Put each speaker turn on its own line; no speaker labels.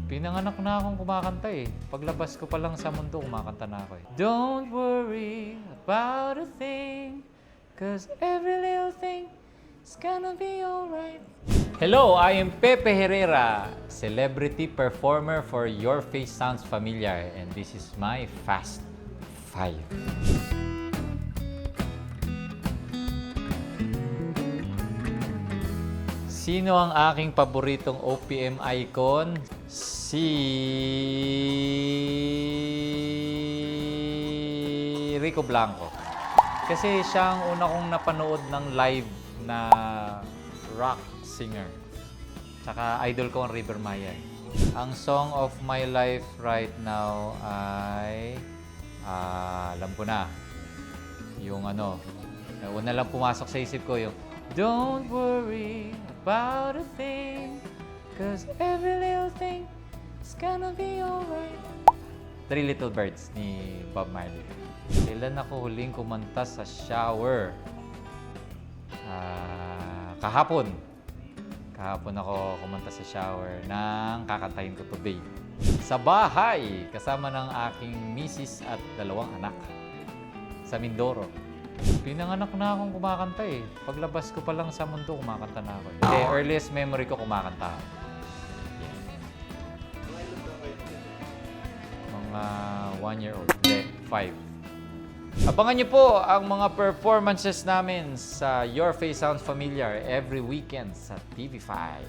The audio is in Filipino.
Pinanganak na akong kumakanta eh. Paglabas ko pa lang sa mundo, kumakanta na ako eh. Don't worry about a thing, 'cause every little thing is gonna be alright. Hello, I am Pepe Herrera, celebrity performer for Your Face Sounds Familiar, and this is my Fast 5. Sino ang aking paboritong OPM icon? Si Rico Blanco. Kasi siya ang una kong napanood ng live na rock singer. Tsaka idol ko ang River Maya. Ang song of my life right now ay alam ko na. Yung una lang pumasok sa isip ko yung Don't worry about a thing, 'cause every little thing is gonna be alright. Three Little Birds ni Bob Marley. Kailan ako huling kumanta sa shower? Kahapon. Kahapon ako kumanta sa shower ng Kakantahin Ko To Babe. Sa bahay, kasama ng aking misis at 2 anak. Sa Mindoro. Pinanganak na akong kumakanta eh. Paglabas ko pa lang sa mundo, kumakanta na ako. Hindi, earliest memory ko kumakanta ako. Yeah. Mga 1 year old. Hindi, 5. Abangan niyo po ang mga performances namin sa Your Face Sounds Familiar every weekend sa TV5.